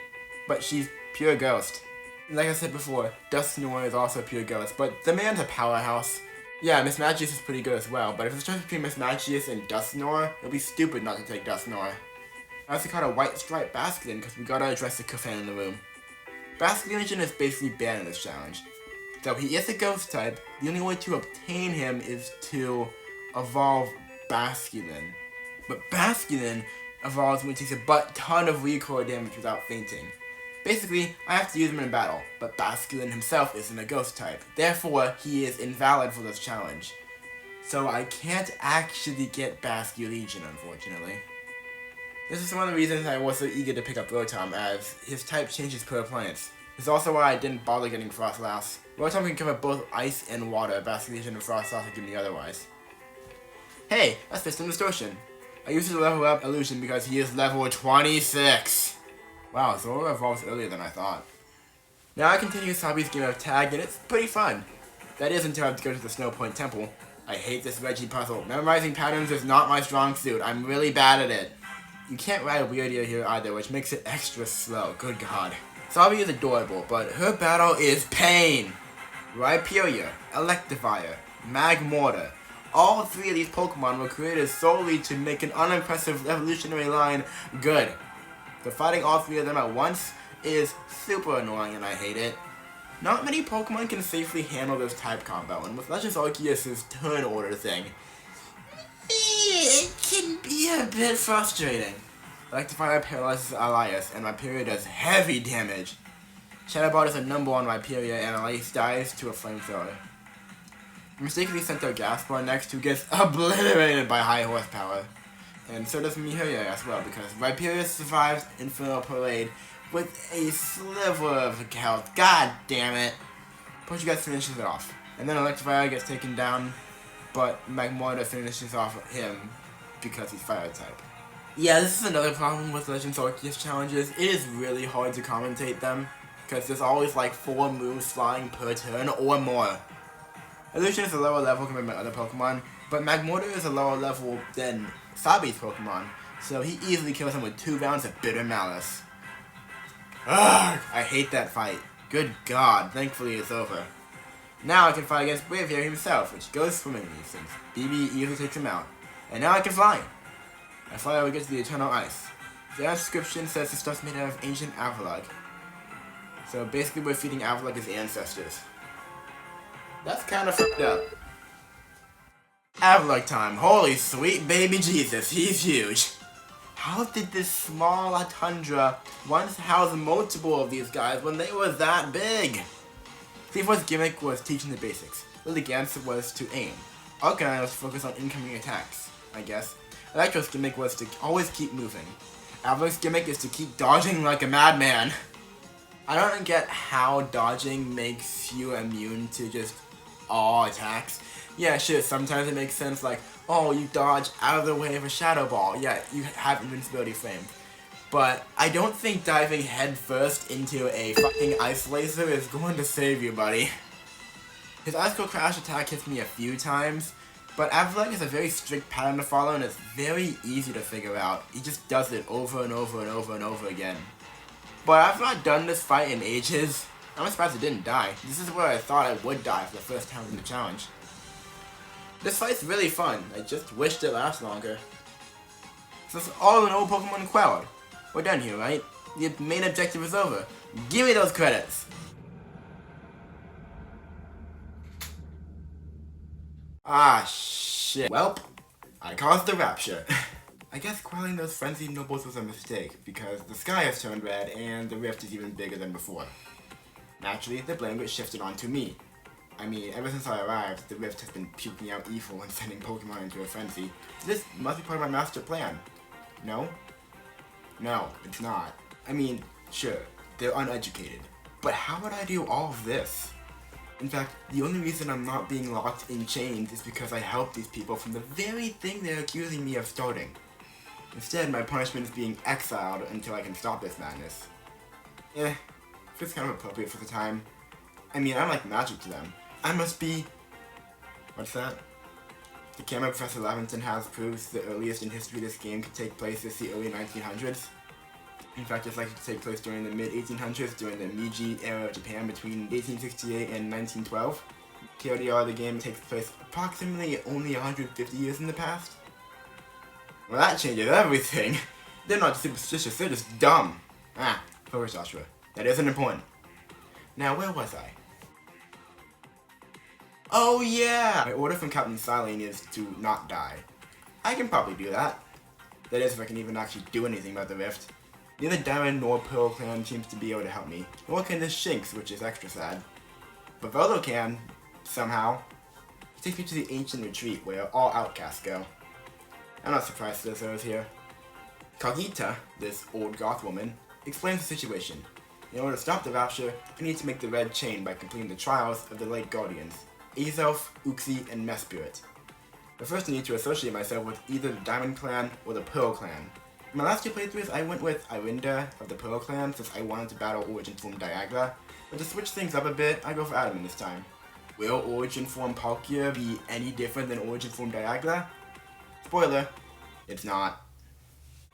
but she's pure Ghost. Like I said before, Dusknoir is also pure Ghost, but the man's a powerhouse. Yeah, Miss Magius is pretty good as well, but if it's a choice between Miss Magius and Dusknoir, it'll be stupid not to take Dusknoir. I also caught a White Stripe Basculin because we gotta address the Kofan in the room. Basculin is basically banned in this challenge. Though he is a Ghost type, the only way to obtain him is to evolve Basculin. But Basculin evolves when he takes a butt-ton of recoil damage without fainting. Basically, I have to use him in battle, but Basculin himself isn't a Ghost type. Therefore, he is invalid for this challenge. So I can't actually get Basculegion, unfortunately. This is one of the reasons I was so eager to pick up Rotom, as his type changes per appliance. This is also why I didn't bother getting Frostlass. Rotom can cover both ice and water, Basculegion and Frostlass would give me otherwise. Hey, that's System Distortion. I used to level up Illusion because he is level 26. Wow, Zora evolves earlier than I thought. Now I continue Sabi's game of tag, and it's pretty fun. That is until I have to go to the Snow Point Temple. I hate this Reggie puzzle. Memorizing patterns is not my strong suit. I'm really bad at it. You can't ride a Weirdia here either, which makes it extra slow. Good god. Sabi is adorable, but her battle is pain. Rhyperior, Electivire, Magmortar. All 3 of these Pokemon were created solely to make an unimpressive evolutionary line good. So fighting all 3 of them at once is super annoying and I hate it. Not many Pokemon can safely handle this type combo, and with Legends Arceus' turn order thing, it can be a bit frustrating. Electivire paralyzes Elias, and Rhyperior does heavy damage. Shadow Ball is a number on Rhyperior, and Elias dies to a flamethrower. I mistakenly sent out Gaspar next, who gets obliterated by high horsepower. And so does Mihoya as well, because Rhyperior survives Infernal Parade with a sliver of health. God damn it. Poltergeist finishes it off. And then Electivire gets taken down, but Magmortar finishes off him because he's fire type. Yeah, this is another problem with Legends Arceus challenges. It is really hard to commentate them, because there's always like 4 moves flying per turn or more. Illusion is a lower level compared to my other Pokemon, but Magmortar is a lower level than Sabi's Pokemon, so he easily kills him with 2 rounds of Bitter Malice. Ugh, I hate that fight. Good god, thankfully it's over. Now I can fight against Braviary himself, which goes swimmingly since BB easily takes him out. And now I can fly. I fly over to the Eternal Ice. The description says the stuff's made out of ancient Avalok. So basically we're feeding Avalok his ancestors. That's kind of fucked up. Avalok time. Holy sweet baby Jesus, he's huge. How did this small tundra once house multiple of these guys when they were that big? Cleaver's gimmick was teaching the basics. Lilligant's was to aim. Arcanine was to focus on incoming attacks, I guess. Electro's gimmick was to always keep moving. Avalanche's gimmick is to keep dodging like a madman. I don't get how dodging makes you immune to just all attacks. Yeah, sure, sometimes it makes sense, like, oh, you dodge out of the way of a shadow ball. Yeah, you have invincibility frame. But I don't think diving headfirst into a fucking ice laser is going to save you, buddy. His Icicle Crash attack hits me a few times, but Avalanche is a very strict pattern to follow and it's very easy to figure out. He just does it over and over and over and over again. But I've not done this fight in ages. I'm surprised it didn't die. This is where I thought I would die for the first time in the challenge. This fight's really fun. I just wished it lasted longer. So it's all an old Pokemon Quelled. We're done here, right? The main objective is over. Give me those credits! Ah, shit. Welp, I caused the rapture. I guess quelling those frenzied nobles was a mistake, because the sky has turned red and the rift is even bigger than before. Naturally, the blame gets shifted onto me. I mean, ever since I arrived, the rift has been puking out evil and sending Pokemon into a frenzy. So this must be part of my master plan. No? No, it's not. I mean, sure, they're uneducated. But how would I do all of this? In fact, the only reason I'm not being locked in chains is because I helped these people from the very thing they're accusing me of starting. Instead, my punishment is being exiled until I can stop this madness. Feels kind of appropriate for the time. I mean, I'm like magic to them. I must be... What's that? The camera Professor Levinson has proves the earliest in history this game could take place is the early 1900s. In fact, it's likely to take place during the mid-1800s, during the Meiji era of Japan between 1868 and 1912. TLDR, the game takes place approximately only 150 years in the past. Well, that changes everything. They're not superstitious, they're just dumb. Focus, Joshua. That isn't important. Now, where was I? Oh yeah! My order from Captain Silene is to not die. I can probably do that. That is, if I can even actually do anything about the rift. Neither Diamond nor Pearl Clan seems to be able to help me, nor can this Shinx, which is extra sad. But Volo can, somehow. He takes me to the ancient retreat where all outcasts go. I'm not surprised Lizzo's here. Kagita, this old goth woman, explains the situation. In order to stop the rapture, I need to make the red chain by completing the trials of the Lake Guardians, Azelf, Uxie, and Mesprit. But first I need to associate myself with either the Diamond Clan or the Pearl Clan. In my last two playthroughs, I went with Irinda of the Pearl Clan since I wanted to battle Origin Form Dialga, but to switch things up a bit, I go for Adamant this time. Will Origin Form Palkia be any different than Origin Form Dialga? Spoiler, it's not.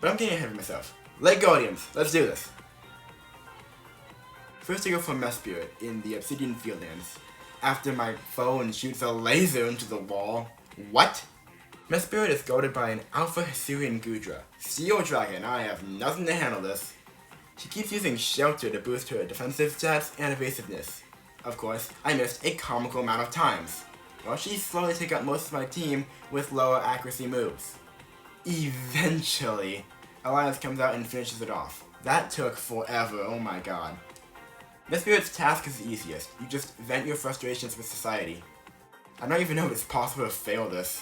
But I'm getting ahead of myself. Lake Guardians, let's do this! First I go for Mesprit in the Obsidian Fieldlands. After my phone shoots a laser into the wall. What? Mesprit is guarded by an Alpha Hisuian Gudra. Steel Dragon, I have nothing to handle this. She keeps using Shelter to boost her defensive stats and evasiveness. Of course, I missed a comical amount of times, while she slowly takes out most of my team with lower accuracy moves. Eventually, Alliance comes out and finishes it off. That took forever, oh my god. Mesprit's task is the easiest. You just vent your frustrations with society. I don't even know if it's possible to fail this.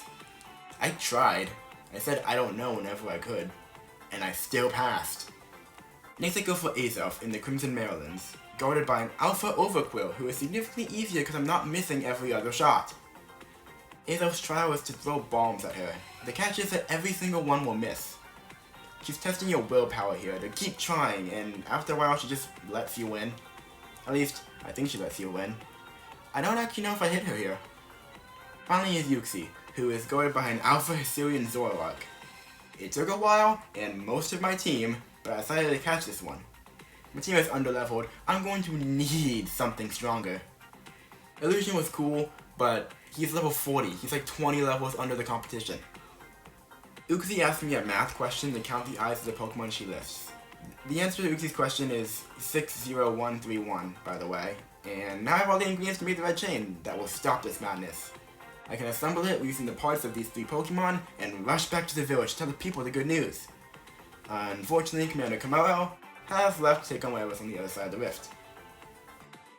I tried. I said I don't know whenever I could. And I still passed. Next I go for Azelf in the Crimson Marylands, guarded by an Alpha Overquill who is significantly easier because I'm not missing every other shot. Azelf's trial is to throw bombs at her. The catch is that every single one will miss. She's testing your willpower here to keep trying, and after a while she just lets you win. At least, I think she lets you win. I don't actually know if I hit her here. Finally is Uxie, who is guarded by an Alpha Hisuian Zoroark. It took a while, and most of my team, but I decided to catch this one. My team is underleveled, I'm going to need something stronger. Illusion was cool, but he's level 40, he's like 20 levels under the competition. Uxie asked me a math question to count the eyes of the Pokemon she lists. The answer to Uxie's question is 60131, by the way, and now I have all the ingredients to make the red chain that will stop this madness. I can assemble it using the parts of these three Pokemon and rush back to the village to tell the people the good news. Unfortunately, Commander Komodo has left to take on whatever's on the other side of the rift.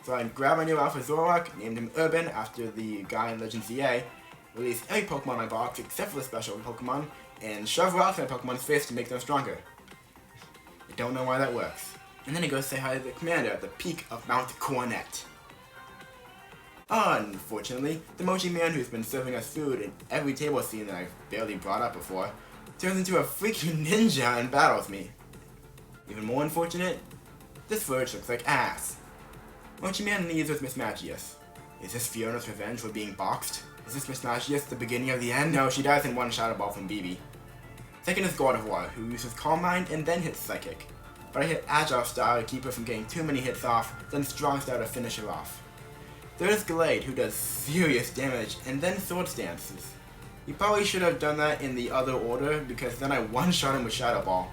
So I grabbed my new Alpha Zoroark, named him Urban after the guy in Legends EA, released every Pokemon in my box except for the special Pokemon, and shove rocks in my Pokemon's face to make them stronger. I don't know why that works. And then he goes to say hi to the commander at the peak of Mount Coronet. Unfortunately, the Mochi Man who's been serving us food in every table scene that I've barely brought up before, turns into a freaking ninja and battles me. Even more unfortunate, this Verge looks like ass. Mochi Man leaves with Miss Magius. Is this Fiona's revenge for being boxed? Is this Miss Magius the beginning of the end? No, she dies in one Shadow Ball from BB. Second is God of War, who uses Calm Mind and then hits Psychic. But I hit Agile Style to keep her from getting too many hits off, then Strong Style to finish her off. Third is Gallade, who does serious damage, and then Sword Stances. You probably should have done that in the other order, because then I one-shot him with Shadow Ball.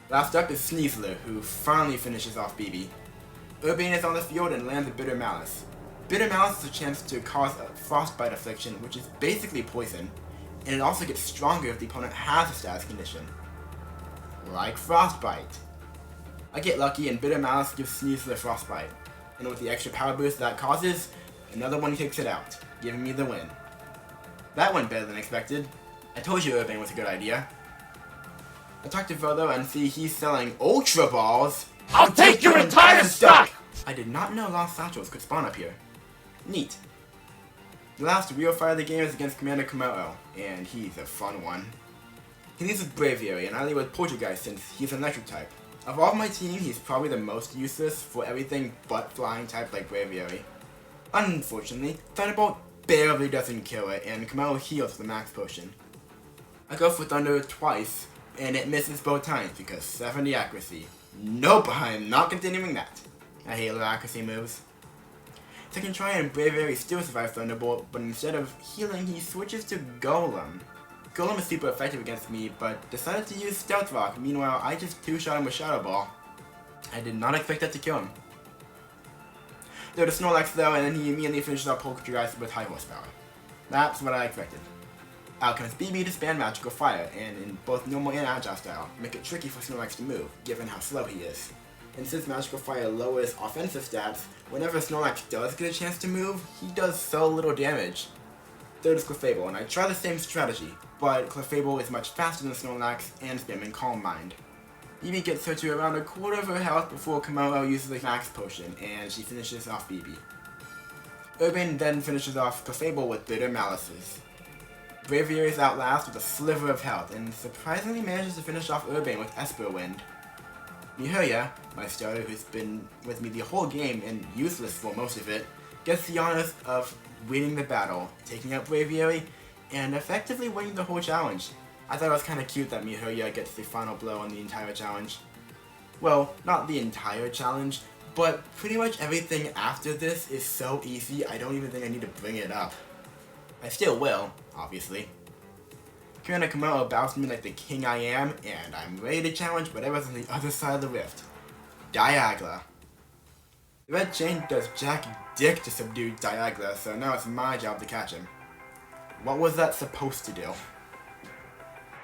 Last up is Sneasler, who finally finishes off BB. Urbane is on the field and lands a Bitter Malice. Bitter Malice is a chance to cause a Frostbite affliction, which is basically poison, and it also gets stronger if the opponent has a status condition. Like Frostbite. I get lucky and Bitter Malice gives Sneasler Frostbite, and with the extra power boost that causes, another one takes it out, giving me the win. That went better than expected. I told you Urbane was a good idea. I talked to Vodo and see he's selling Ultra Balls. I'll take your entire stock! I did not know Lost Satchels could spawn up here. Neat. The last real fight of the game is against Commander Komodo, and he's a fun one. He leads with Braviary, and I lead with Poltergeist since he's an electric type. Of all of my team, he's probably the most useless for everything but flying type like Braviary. Unfortunately, Thunderbolt barely doesn't kill it, and Komodo heals with the max potion. I go for Thunder twice, and it misses both times because 70 accuracy. Nope, I'm not continuing that. I hate low accuracy moves. Second try and Braviary still survives Thunderbolt, but instead of healing, he switches to Golem. Golem is super effective against me, but decided to use Stealth Rock. Meanwhile, I just two-shot him with Shadow Ball. I did not expect that to kill him. There was Snorlax though, and then he immediately finishes off Poltergeist with high horsepower. That's what I expected. Out comes BB to spam Magical Fire, and in both normal and agile style, make it tricky for Snorlax to move, given how slow he is. And since Magical Fire lowers offensive stats, whenever Snorlax does get a chance to move, he does so little damage. Third is Clefable, and I try the same strategy, but Clefable is much faster than Snorlax and spamming Calm Mind. BB gets her to around a quarter of her health before Komodo uses the Max Potion, and she finishes off BB. Urban then finishes off Clefable with Bitter Malices. Braviary is out last with a sliver of health, and surprisingly manages to finish off Urbane with Esper Wind. Mihoya, my starter who's been with me the whole game and useless for most of it, gets the honors of winning the battle, taking out Braviary, and effectively winning the whole challenge. I thought it was kinda cute that Mihoya gets the final blow on the entire challenge. Well, not the entire challenge, but pretty much everything after this is so easy I don't even think I need to bring it up. I still will, obviously. Commander Komodo bows to me like the king I am, and I'm ready to challenge whatever's on the other side of the rift. Diagla. The Red Chain does jack dick to subdue Diagla, so now it's my job to catch him. What was that supposed to do?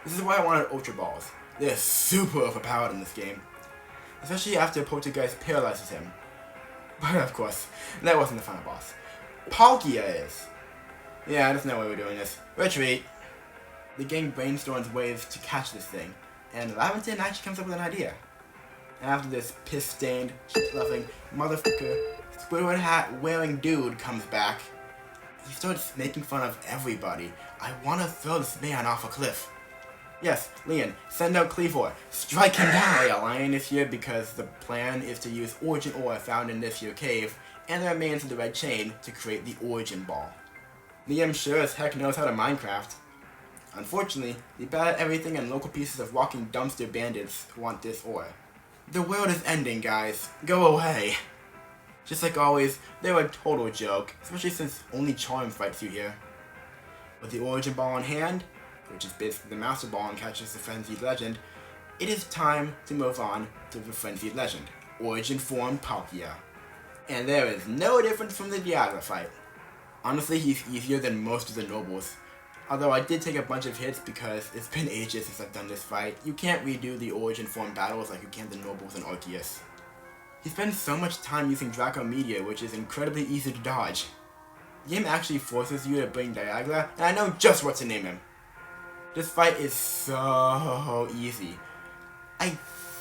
This is why I wanted Ultra Balls. They're super overpowered in this game. Especially after Poltergeist paralyzes him. But of course, that wasn't the final boss. Palkia is. Yeah, there's no way we're doing this. Retreat! The gang brainstorms ways to catch this thing, and Laventon actually comes up with an idea. After this piss-stained, shit-loving, motherfucker, Squidward hat wearing dude comes back, he starts making fun of everybody. I wanna throw this man off a cliff. Yes, Leon, send out Cleavor. Strike him down! Yeah, Lion is here because the plan is to use Origin Ore found in this here cave, and the remains of the Red Chain to create the Origin Ball. Liam sure as heck knows how to Minecraft. Unfortunately, they bad at everything and local pieces of walking dumpster bandits want this ore. The world is ending, guys. Go away. Just like always, they're a total joke, especially since only Charm fights you here. With the Origin Ball in hand, which is basically the Master Ball and catches the Frenzied Legend, it is time to move on to the Frenzied Legend, Origin Form Palkia. And there is no difference from the Dialga fight. Honestly, he's easier than most of the nobles. Although I did take a bunch of hits because it's been ages since I've done this fight. You can't redo the origin form battles like you can the Nobles and Arceus. He spends so much time using Draco Meteor, which is incredibly easy to dodge. The game actually forces you to bring Dialga, and I know just what to name him. This fight is so easy. I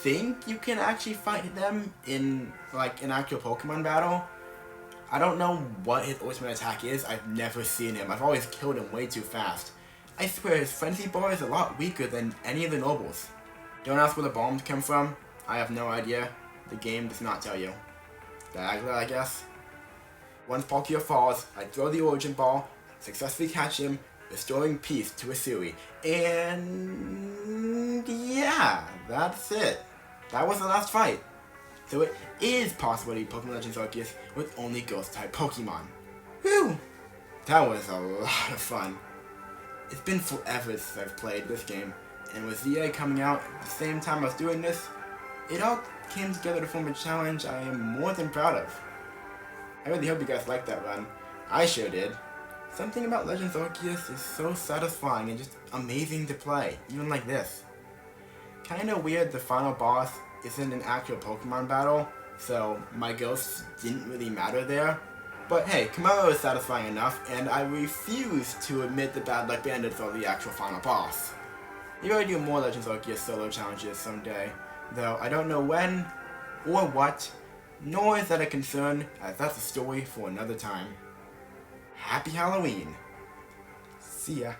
think you can actually fight them in like an actual Pokemon battle. I don't know what his ultimate attack is. I've never seen him. I've always killed him way too fast. I swear his Frenzy Bar is a lot weaker than any of the Nobles. Don't ask where the bombs come from. I have no idea. The game does not tell you. Dialga, I guess. Once Palkia falls, I throw the Origin Ball, successfully catch him, restoring peace to Asui. And yeah, that's it. That was the last fight. So it is possible to beat Pokémon Legends Arceus with only Ghost Type Pokémon. Whew! That was a lot of fun. It's been forever since I've played this game, and with ZA coming out at the same time I was doing this, it all came together to form a challenge I am more than proud of. I really hope you guys liked that run. I sure did. Something about Legends Arceus is so satisfying and just amazing to play, even like this. Kinda weird the final boss isn't an actual Pokemon battle, so my ghosts didn't really matter there. But hey, Kamaro is satisfying enough, and I refuse to admit the Bad Luck Bandits are the actual final boss. Maybe I'll do more Legends Arceus solo challenges someday, though I don't know when or what, nor is that a concern, as that's a story for another time. Happy Halloween! See ya.